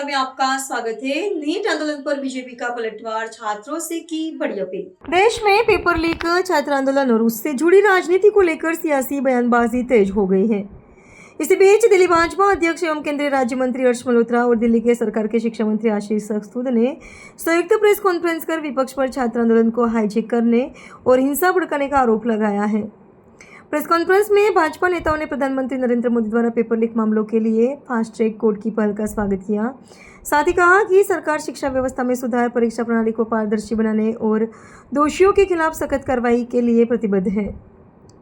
नमस्कार, में आपका स्वागत है। नीट आंदोलन पर बीजेपी का पलटवार, छात्रों से की बड़ी अपील। देश में पेपर लीक, छात्र आंदोलन और उससे जुड़ी राजनीति को लेकर सियासी बयानबाजी तेज हो गई है। इसी बीच दिल्ली भाजपा अध्यक्ष एवं केंद्रीय राज्य मंत्री हर्ष मल्होत्रा और दिल्ली के सरकार के शिक्षा मंत्री आशीष सूद ने संयुक्त प्रेस कॉन्फ्रेंस कर विपक्ष पर छात्र आंदोलन को हाईजैक करने और हिंसा भड़काने का आरोप लगाया है। प्रेस कॉन्फ्रेंस में भाजपा नेताओं ने प्रधानमंत्री नरेंद्र मोदी द्वारा पेपर लीक मामलों के लिए फास्ट ट्रैक कोर्ट की पहल का स्वागत किया। साथ ही कहा कि सरकार शिक्षा व्यवस्था में सुधार, परीक्षा प्रणाली को पारदर्शी बनाने और दोषियों के खिलाफ सख्त कार्रवाई के लिए प्रतिबद्ध है।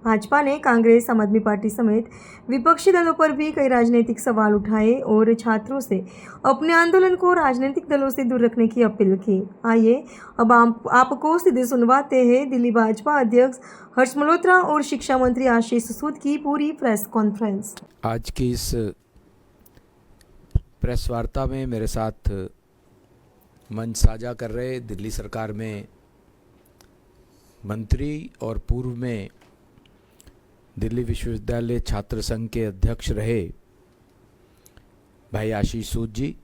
भाजपा ने कांग्रेस, आम आदमी पार्टी समेत विपक्षी दलों पर भी कई राजनीतिक सवाल उठाए और छात्रों से अपने आंदोलन को राजनीतिक दलों से दूर रखने की अपील की। आइए अब आपको सीधे सुनवाते हैं दिल्ली भाजपा अध्यक्ष हर्ष मल्होत्रा और शिक्षा मंत्री आशीष सूद की पूरी प्रेस कॉन्फ्रेंस। आज की इस प्रेस वार्ता में मेरे साथ मंच साझा कर रहे दिल्ली सरकार में मंत्री और पूर्व में दिल्ली विश्वविद्यालय छात्र संघ के अध्यक्ष रहे भाई आशीष सूद जी,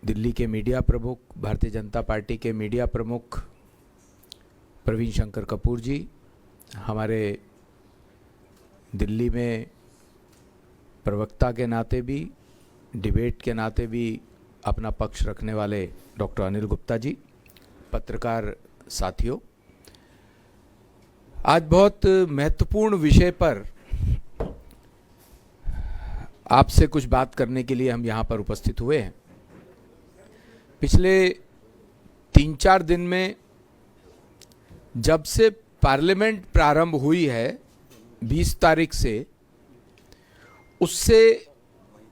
दिल्ली के मीडिया प्रमुख, भारतीय जनता पार्टी के मीडिया प्रमुख प्रवीण शंकर कपूर जी, हमारे दिल्ली में प्रवक्ता के नाते भी, डिबेट के नाते भी अपना पक्ष रखने वाले डॉक्टर अनिल गुप्ता जी, पत्रकार साथियों, आज बहुत महत्वपूर्ण विषय पर आपसे कुछ बात करने के लिए हम यहाँ पर उपस्थित हुए हैं। पिछले 3-4 दिन में जब से पार्लियामेंट प्रारंभ हुई है 20 तारीख से, उससे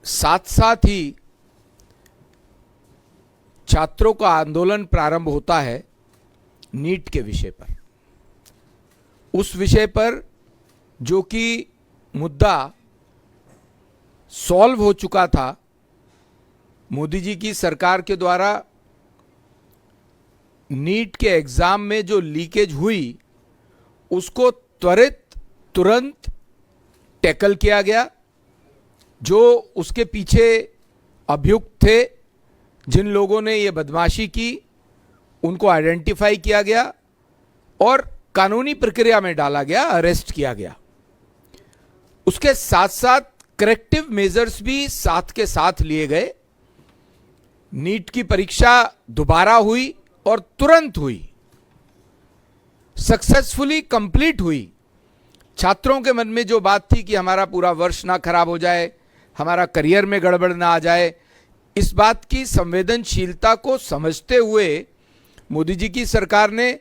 साथ साथ ही छात्रों का आंदोलन प्रारंभ होता है नीट के विषय पर। उस विषय पर जो कि मुद्दा सॉल्व हो चुका था, मोदी जी की सरकार के द्वारा नीट के एग्जाम में जो लीकेज हुई उसको तुरंत टैकल किया गया। जो उसके पीछे अभियुक्त थे, जिन लोगों ने ये बदमाशी की, उनको आइडेंटिफाई किया गया और कानूनी प्रक्रिया में डाला गया, अरेस्ट किया गया। उसके साथ साथ करेक्टिव मेजर्स भी साथ के साथ लिए गए। नीट की परीक्षा दोबारा हुई और तुरंत हुई, सक्सेसफुली कंप्लीट हुई। छात्रों के मन में जो बात थी कि हमारा पूरा वर्ष ना खराब हो जाए, हमारा करियर में गड़बड़ ना आ जाए, इस बात की संवेदनशीलता को समझते हुए मोदी जी की सरकार ने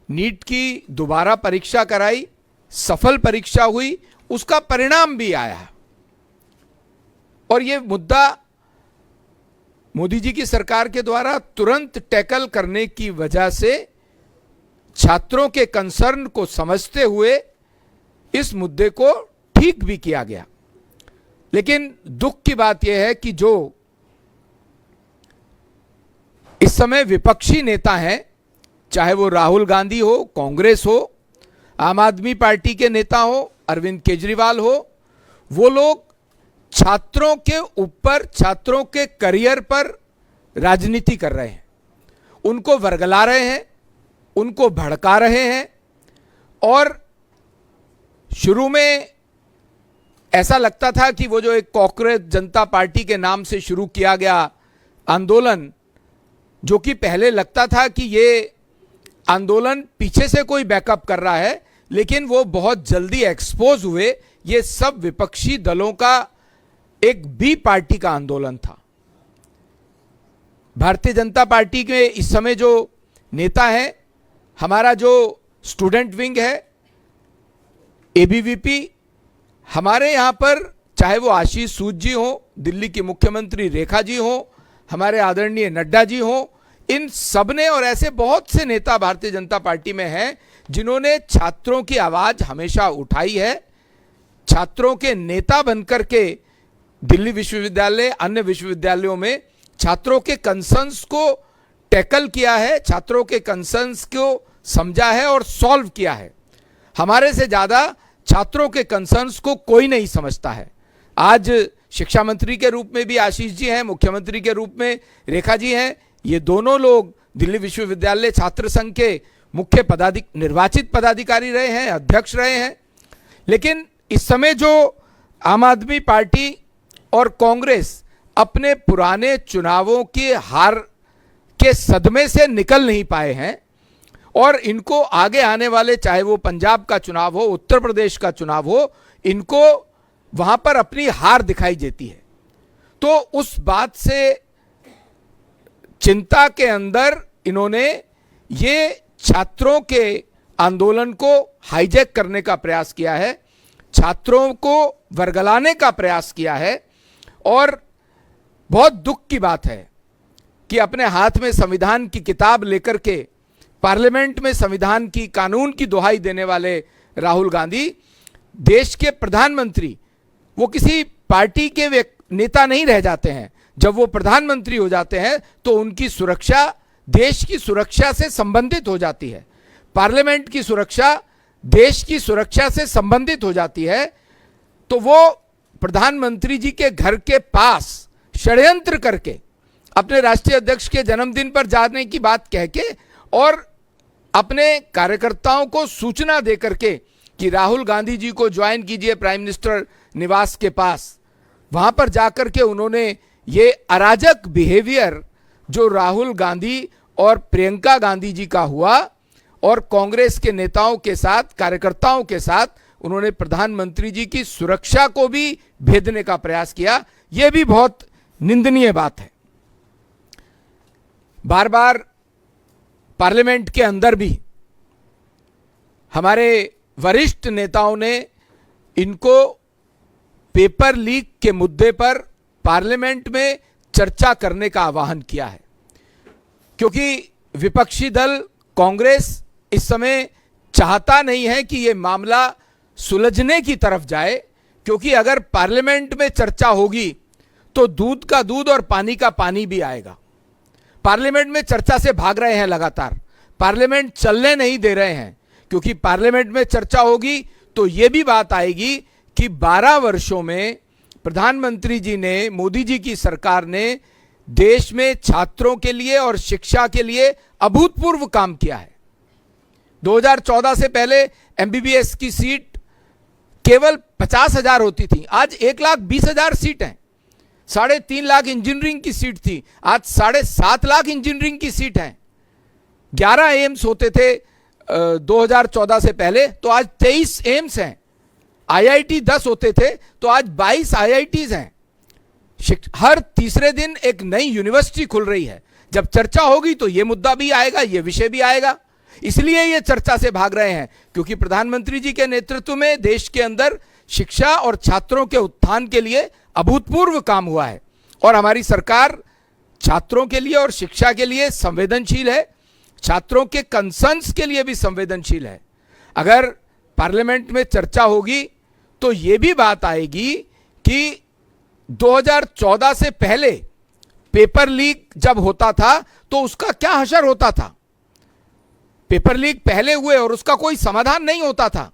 नीट की दोबारा परीक्षा कराई, सफल परीक्षा हुई, उसका परिणाम भी आया। और ये मुद्दा मोदी जी की सरकार के द्वारा तुरंत टैकल करने की वजह से छात्रों के कंसर्न को समझते हुए इस मुद्दे को ठीक भी किया गया। लेकिन दुख की बात यह है कि जो इस समय विपक्षी नेता हैं, चाहे वो राहुल गांधी हो, कांग्रेस हो, आम आदमी पार्टी के नेता हो, अरविंद केजरीवाल हो, वो लोग छात्रों के ऊपर, छात्रों के करियर पर राजनीति कर रहे हैं, उनको वर्गला रहे हैं, उनको भड़का रहे हैं। और शुरू में ऐसा लगता था कि वो जो एक कांग्रेस जनता पार्टी के नाम से शुरू किया गया आंदोलन, जो कि पहले लगता था कि ये आंदोलन पीछे से कोई बैकअप कर रहा है, लेकिन वो बहुत जल्दी एक्सपोज हुए। ये सब विपक्षी दलों का एक बी पार्टी का आंदोलन था। भारतीय जनता पार्टी के इस समय जो नेता हैं, हमारा जो स्टूडेंट विंग है, एबीवीपी, हमारे यहां पर चाहे वो आशीष सूद जी हो, दिल्ली की मुख्यमंत्री रेखा जी हो, हमारे आदरणीय नड्डा जी हो, इन सब ने और ऐसे बहुत से नेता भारतीय जनता पार्टी में हैं जिन्होंने छात्रों की आवाज हमेशा उठाई है। छात्रों के नेता बनकर के दिल्ली विश्वविद्यालय, अन्य विश्वविद्यालयों में छात्रों के कंसर्न्स को टैकल किया है, छात्रों के कंसर्न्स को समझा है और सॉल्व किया है। हमारे से ज्यादा छात्रों के कंसर्न्स को कोई नहीं समझता है। आज शिक्षा मंत्री के रूप में भी आशीष जी हैं, मुख्यमंत्री के रूप में रेखा जी हैं। ये दोनों लोग दिल्ली विश्वविद्यालय छात्र संघ के मुख्य निर्वाचित पदाधिकारी रहे हैं, अध्यक्ष रहे हैं। लेकिन इस समय जो आम आदमी पार्टी और कांग्रेस अपने पुराने चुनावों के हार के सदमे से निकल नहीं पाए हैं और इनको आगे आने वाले, चाहे वो पंजाब का चुनाव हो, उत्तर प्रदेश का चुनाव हो, इनको वहां पर अपनी हार दिखाई देती है। तो उस बात से चिंता के अंदर इन्होंने ये छात्रों के आंदोलन को हाईजैक करने का प्रयास किया है, छात्रों को वर्गलाने का प्रयास किया है। और बहुत दुख की बात है कि अपने हाथ में संविधान की किताब लेकर के पार्लियामेंट में संविधान की, कानून की दुहाई देने वाले राहुल गांधी देश के प्रधानमंत्री, वो किसी पार्टी के नेता नहीं रह जाते हैं। जब वो प्रधानमंत्री हो जाते हैं तो उनकी सुरक्षा देश की सुरक्षा से संबंधित हो जाती है, पार्लियामेंट की सुरक्षा देश की सुरक्षा से संबंधित हो जाती है। तो वो प्रधानमंत्री जी के घर के पास षड्यंत्र करके अपने राष्ट्रीय अध्यक्ष के जन्मदिन पर जाने की बात कह के और अपने कार्यकर्ताओं को सूचना दे करके कि राहुल गांधी जी को ज्वाइन कीजिए प्राइम मिनिस्टर निवास के पास, वहां पर जाकर के उन्होंने ये अराजक बिहेवियर जो राहुल गांधी और प्रियंका गांधी जी का हुआ और कांग्रेस के नेताओं के साथ, कार्यकर्ताओं के साथ उन्होंने प्रधानमंत्री जी की सुरक्षा को भी भेदने का प्रयास किया, यह भी बहुत निंदनीय बात है। बार बार पार्लियामेंट के अंदर भी हमारे वरिष्ठ नेताओं ने इनको पेपर लीक के मुद्दे पर पार्लियामेंट में चर्चा करने का आह्वान किया है, क्योंकि विपक्षी दल कांग्रेस इस समय चाहता नहीं है कि यह मामला सुलझने की तरफ जाए, क्योंकि अगर पार्लियामेंट में चर्चा होगी तो दूध का दूध और पानी का पानी भी आएगा। पार्लियामेंट में चर्चा से भाग रहे हैं लगातार, पार्लियामेंट चलने नहीं दे रहे हैं, क्योंकि पार्लियामेंट में चर्चा होगी तो यह भी बात आएगी कि 12 वर्षों में प्रधानमंत्री जी ने, मोदी जी की सरकार ने देश में छात्रों के लिए और शिक्षा के लिए अभूतपूर्व काम किया है। 2014 से पहले एमबीबीएस की सीट केवल 50,000 होती थी, आज 1,20,000 सीट हैं। 3.5 लाख इंजीनियरिंग की सीट थी, आज 7.5 लाख इंजीनियरिंग की सीट है। 11 एम्स होते थे 2014 से पहले, तो आज 23 एम्स हैं। आईआईटी 10 होते थे, तो आज 22 आईआईटीज हैं। हर तीसरे दिन एक नई यूनिवर्सिटी खुल रही है। जब चर्चा होगी तो यह मुद्दा भी आएगा, यह विषय भी आएगा। इसलिए ये चर्चा से भाग रहे हैं, क्योंकि प्रधानमंत्री जी के नेतृत्व में देश के अंदर शिक्षा और छात्रों के उत्थान के लिए अभूतपूर्व काम हुआ है और हमारी सरकार छात्रों के लिए और शिक्षा के लिए संवेदनशील है, छात्रों के कंसर्न्स के लिए भी संवेदनशील है। अगर पार्लियामेंट में चर्चा होगी तो यह भी बात आएगी कि 2014 से पहले पेपर लीक जब होता था तो उसका क्या हशर होता था। पेपर लीक पहले हुए और उसका कोई समाधान नहीं होता था।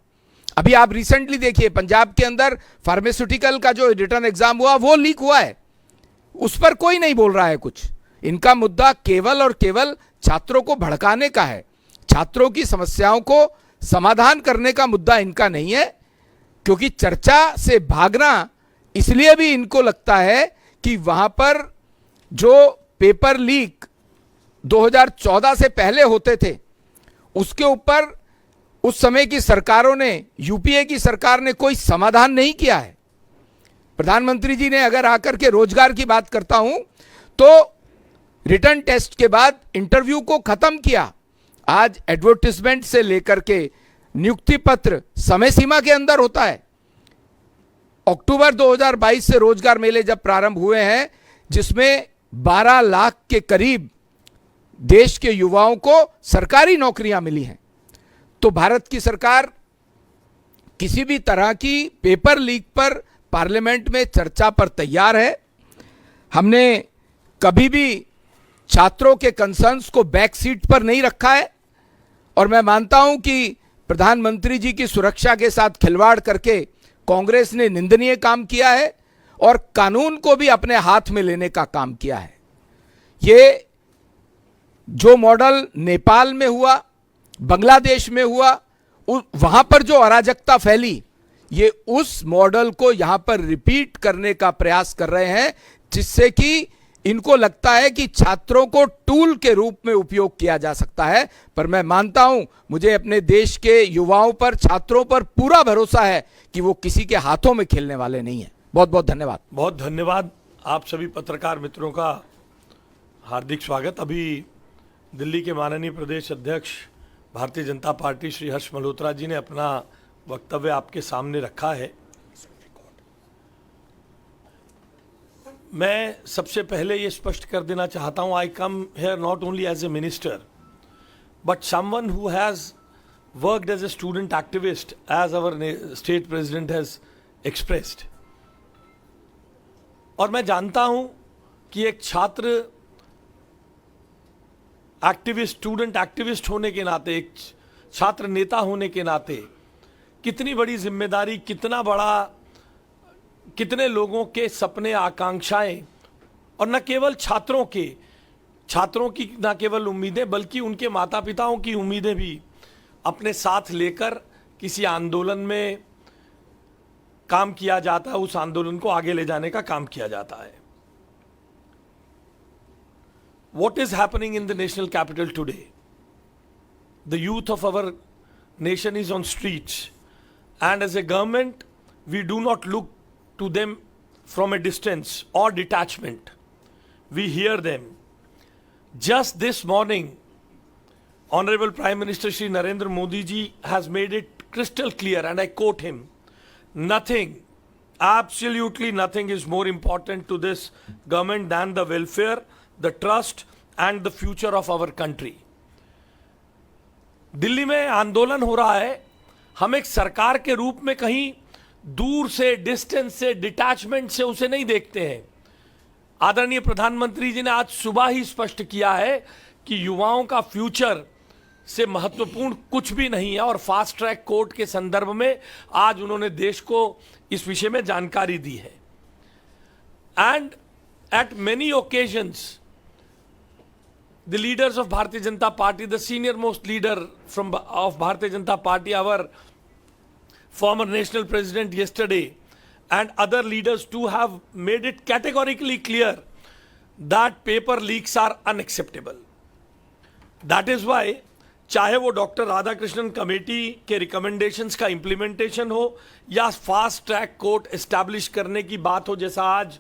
अभी आप रिसेंटली देखिए, पंजाब के अंदर फार्मास्यूटिकल का जो रिटर्न एग्जाम हुआ वो लीक हुआ है, उस पर कोई नहीं बोल रहा है कुछ। इनका मुद्दा केवल और केवल छात्रों को भड़काने का है, छात्रों की समस्याओं को समाधान करने का मुद्दा इनका नहीं है। क्योंकि चर्चा से भागना इसलिए भी इनको लगता है कि वहां पर जो पेपर लीक 2014 से पहले होते थे उसके ऊपर उस समय की सरकारों ने, यूपीए की सरकार ने कोई समाधान नहीं किया है। प्रधानमंत्री जी ने अगर आकर के रोजगार की बात करता हूं तो रिटर्न टेस्ट के बाद इंटरव्यू को खत्म किया। आज एडवर्टाइजमेंट से लेकर के नियुक्ति पत्र समय सीमा के अंदर होता है। अक्टूबर 2022 से रोजगार मेले जब प्रारंभ हुए हैं, जिसमें 12 लाख के करीब देश के युवाओं को सरकारी नौकरियां मिली हैं, तो भारत की सरकार किसी भी तरह की पेपर लीक पर पार्लियामेंट में चर्चा पर तैयार है। हमने कभी भी छात्रों के कंसर्न्स को बैक सीट पर नहीं रखा है और मैं मानता हूं कि प्रधानमंत्री जी की सुरक्षा के साथ खिलवाड़ करके कांग्रेस ने निंदनीय काम किया है और कानून को भी अपने हाथ में लेने का काम किया है। ये जो मॉडल नेपाल में हुआ, बांग्लादेश में हुआ, वहां पर जो अराजकता फैली, ये उस मॉडल को यहां पर रिपीट करने का प्रयास कर रहे हैं, जिससे कि इनको लगता है कि छात्रों को टूल के रूप में उपयोग किया जा सकता है। पर मैं मानता हूं, मुझे अपने देश के युवाओं पर, छात्रों पर पूरा भरोसा है कि वो किसी के हाथों में खेलने वाले नहीं है। बहुत बहुत धन्यवाद। बहुत धन्यवाद। आप सभी पत्रकार मित्रों का हार्दिक स्वागत। अभी दिल्ली के माननीय प्रदेश अध्यक्ष भारतीय जनता पार्टी श्री हर्ष मल्होत्रा जी ने अपना वक्तव्य आपके सामने रखा है। मैं सबसे पहले ये स्पष्ट कर देना चाहता हूँ, I come here not only as a minister but someone who has worked as a student activist as our state president has expressed. और मैं जानता हूँ कि एक छात्र एक्टिविस्ट, स्टूडेंट एक्टिविस्ट होने के नाते, एक छात्र नेता होने के नाते कितनी बड़ी जिम्मेदारी, कितने लोगों के सपने, आकांक्षाएं, और न केवल छात्रों की न केवल उम्मीदें बल्कि उनके माता पिताओं की उम्मीदें भी अपने साथ लेकर किसी आंदोलन में काम किया जाता है, उस आंदोलन को आगे ले जाने का काम किया जाता है। What is happening in the national capital today? The youth of our nation is on streets, and as a government, we do not look to them from a distance or detachment. We hear them. Just this morning, Honorable Prime Minister Shri Narendra Modi ji has made it crystal clear, and I quote him, nothing, absolutely nothing is more important to this government than the welfare, the trust and the future of our country. Delhi में आंदोलन हो रहा है। हम एक सरकार के रूप में कहीं दूर से, डिस्टेंस से, डिटैचमेंट से उसे नहीं देखते हैं। आदरणीय प्रधानमंत्री जी ने आज सुबह ही स्पष्ट किया है कि युवाओं का फ्यूचर से महत्वपूर्ण कुछ भी नहीं है, और फास्ट ट्रैक कोर्ट के संदर्भ में आज उन्होंने देश को इस विषय में जानकारी दी है। And eight many occasions the leaders of Bharatiya Janata Party, the senior most leader of Bharatiya Janata Party, our former national president yesterday, and other leaders too have made it categorically clear that paper leaks are unacceptable. That is why चाहे वो doctor Radhakrishnan committee के recommendations का implementation हो या fast track court establish करने की बात हो, जैसा आज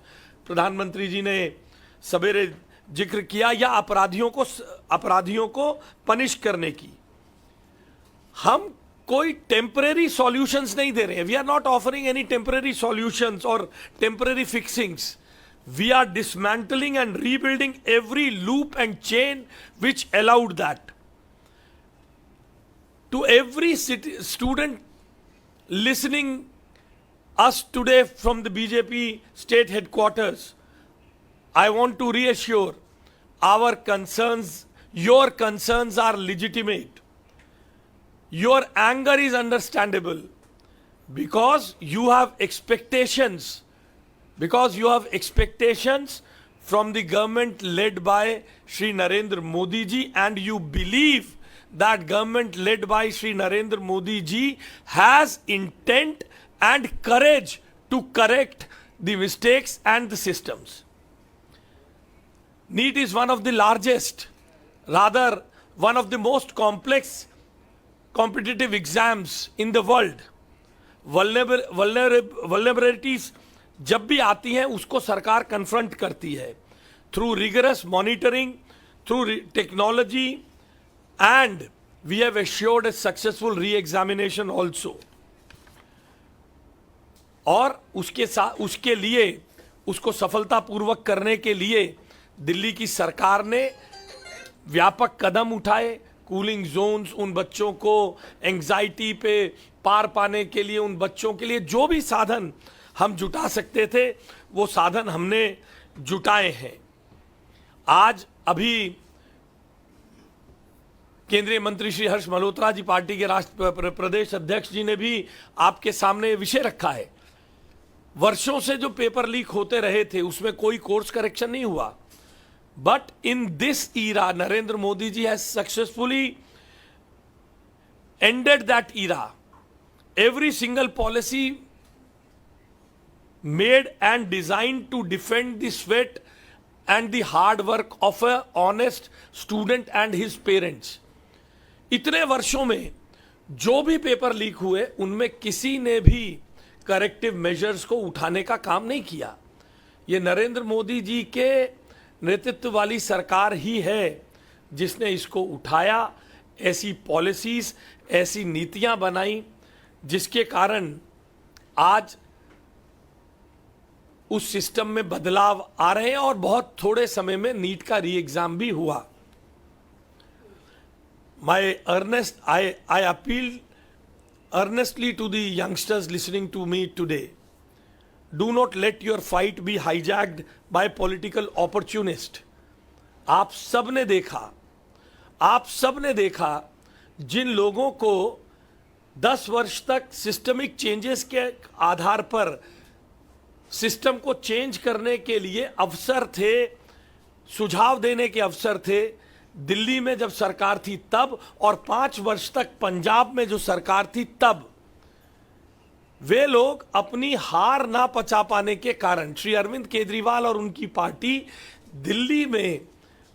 प्रधानमंत्री जी ने सवेरे जिक्र किया, या अपराधियों को पनिश करने की, हम कोई टेम्परेरी सॉल्यूशंस नहीं दे रहे हैं। We are not offering any temporary solutions और temporary fixings. We are dismantling and rebuilding every loop and chain which allowed that. To every student listening us today from the BJP state headquarters, I want to reassure our concerns, your concerns are legitimate. Your anger is understandable because you have expectations, from the government led by Shri Narendra Modi ji, and you believe that government led by Shri Narendra Modi ji has intent and courage to correct the mistakes and the systems. NEET is one of the largest, rather one of the most complex competitive exams in the world. Vulnerabilities जब भी आती हैं उसको सरकार confront करती है through rigorous monitoring, through technology, and we have assured a successful re-examination also. और उसके लिए, उसको सफलतापूर्वक करने के लिए दिल्ली की सरकार ने व्यापक कदम उठाए। कूलिंग जोन्स, उन बच्चों को एंग्जाइटी पे पार पाने के लिए, उन बच्चों के लिए जो भी साधन हम जुटा सकते थे वो साधन हमने जुटाए हैं। आज अभी केंद्रीय मंत्री श्री हर्ष मल्होत्रा जी, पार्टी के प्रदेश अध्यक्ष जी ने भी आपके सामने विषय रखा है वर्षों से जो पेपर लीक होते रहे थे उसमें कोई कोर्स करेक्शन नहीं हुआ. But in this era Narendra Modi ji has successfully ended that era. Every single policy made and designed to defend the sweat and the hard work of a honest student and his parents. इतने वर्षों में जो भी paper leak हुए उनमें किसी ने भी करेक्टिव मेजर्स को उठाने का काम नहीं किया. ये नरेंद्र मोदी जी के नेतृत्व वाली सरकार ही है जिसने इसको उठाया, ऐसी पॉलिसीज, ऐसी नीतियां बनाई जिसके कारण आज उस सिस्टम में बदलाव आ रहे हैं और बहुत थोड़े समय में नीट का री एग्जाम भी हुआ. I appeal earnestly to the youngsters listening to me today. Do not let your fight be hijacked by political opportunists. आप सबने देखा जिन लोगों को 10 वर्ष तक सिस्टमिक चेंजेस के आधार पर सिस्टम को चेंज करने के लिए अवसर थे, सुझाव देने के अवसर थे, दिल्ली में जब सरकार थी तब, और 5 वर्ष तक पंजाब में जो सरकार थी तब, वे लोग अपनी हार ना पचा पाने के कारण श्री अरविंद केजरीवाल और उनकी पार्टी दिल्ली में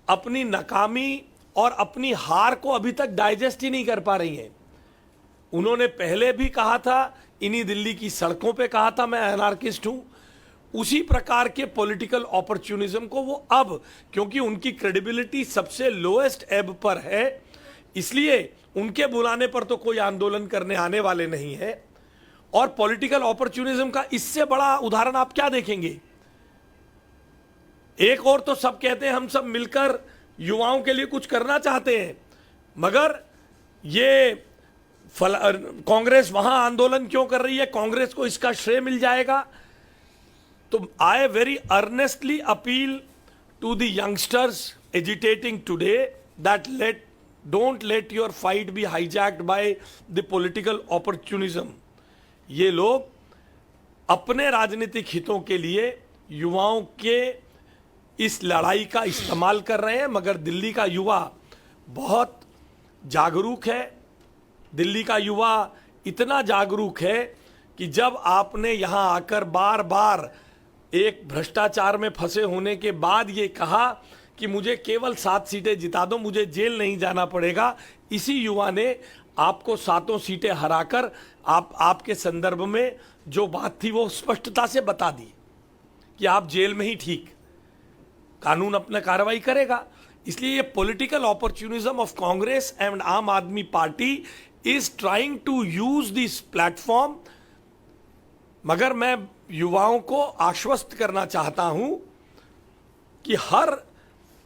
अपनी नाकामी और अपनी हार को अभी तक डाइजेस्ट ही नहीं कर पा रही हैं. उन्होंने पहले भी कहा था, इन्हीं दिल्ली की सड़कों पे कहा था मैं एनार्किस्ट हूं. उसी प्रकार के पॉलिटिकल अपॉर्चुनिज्म को वो अब, क्योंकि उनकी क्रेडिबिलिटी सबसे लोएस्ट एब पर है, इसलिए उनके बुलाने पर तो कोई आंदोलन करने आने वाले नहीं है. और पॉलिटिकल अपॉर्चुनिज्म का इससे बड़ा उदाहरण आप क्या देखेंगे? एक और तो सब कहते हैं हम सब मिलकर युवाओं के लिए कुछ करना चाहते हैं, मगर ये कांग्रेस वहां आंदोलन क्यों कर रही है, कांग्रेस को इसका श्रेय मिल जाएगा. तो I very earnestly appeal to the youngsters agitating today that don't let your fight be hijacked by the political opportunism. ये लोग अपने राजनीतिक हितों के लिए युवाओं के इस लड़ाई का इस्तेमाल कर रहे हैं, मगर दिल्ली का युवा बहुत जागरूक है. दिल्ली का युवा इतना जागरूक है कि जब आपने यहां आकर बार बार एक भ्रष्टाचार में फंसे होने के बाद ये कहा कि मुझे केवल 7 सीटें जिता दो, मुझे जेल नहीं जाना पड़ेगा, इसी युवा ने आपको 7 सीटें हराकर आपके संदर्भ में जो बात थी वो स्पष्टता से बता दी कि आप जेल में ही ठीक, कानून अपना कार्रवाई करेगा. इसलिए ये political opportunism of Congress and Aam Aadmi Party is trying to use this platform. मगर मैं युवाओं को आश्वस्त करना चाहता हूं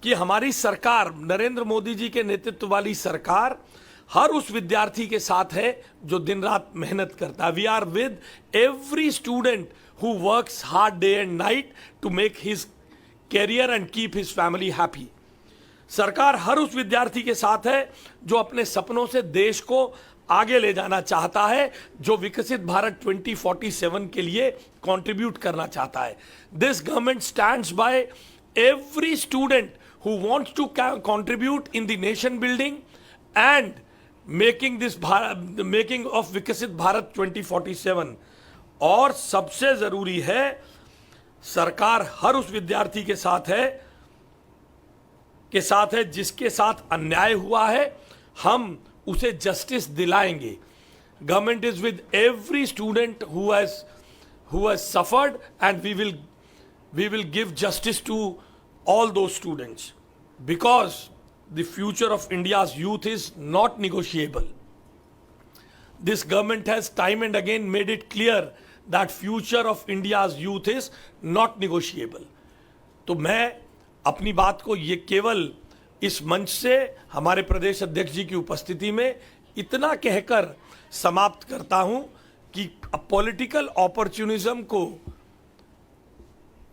कि हमारी सरकार, नरेंद्र मोदी जी के नेतृत्व वाली सरकार, हर उस विद्यार्थी के साथ है जो दिन रात मेहनत करता है. We are with every student who works hard day and night to make his career and keep his family happy. सरकार हर उस विद्यार्थी के साथ है जो अपने सपनों से देश को आगे ले जाना चाहता है, जो विकसित भारत 2047 के लिए कंट्रीब्यूट करना चाहता है. This government stands by every student who wants to contribute in the nation building and making of Viksit Bharat 2047. और सबसे जरूरी है, सरकार हर उस विद्यार्थी के साथ है जिसके साथ अन्याय हुआ है, हम उसे जस्टिस दिलाएंगे. Government is with every student who has suffered and we will give justice to all those students, because the future of India's youth is not negotiable. This government has time and again made it clear that future of India's youth is not negotiable. तो मैं अपनी बात को ये केवल इस मंच से हमारे प्रदेश अध्यक्ष जी की उपस्थिति में इतना कहकर समाप्त करता हूं कि पॉलिटिकल अपॉर्चुनिज्म को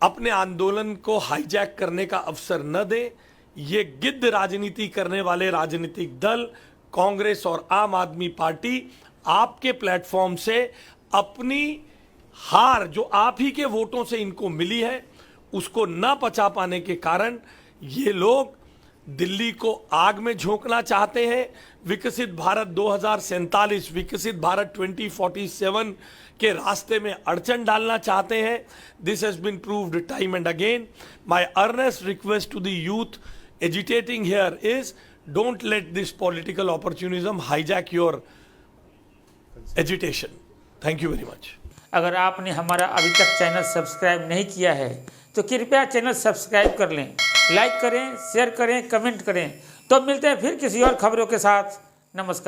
अपने आंदोलन को हाईजैक करने का अवसर न दें. ये गिद्ध राजनीति करने वाले राजनीतिक दल कांग्रेस और आम आदमी पार्टी आपके प्लेटफॉर्म से अपनी हार जो आप ही के वोटों से इनको मिली है उसको न पचा पाने के कारण ये लोग दिल्ली को आग में झोंकना चाहते हैं। विकसित भारत 2047, विकसित भारत 2047 के रास्ते में अड़चन डालना चाहते हैं। This has been proved time and again. My earnest request to the youth agitating here is don't let this political opportunism hijack your agitation. Thank you very much. अगर आपने हमारा अभी तक चैनल सब्सक्राइब नहीं किया है तो कृपया चैनल सब्सक्राइब कर लें, लाइक करें, शेयर करें, कमेंट करें। तो मिलते हैं फिर किसी और खबरों के साथ। नमस्कार।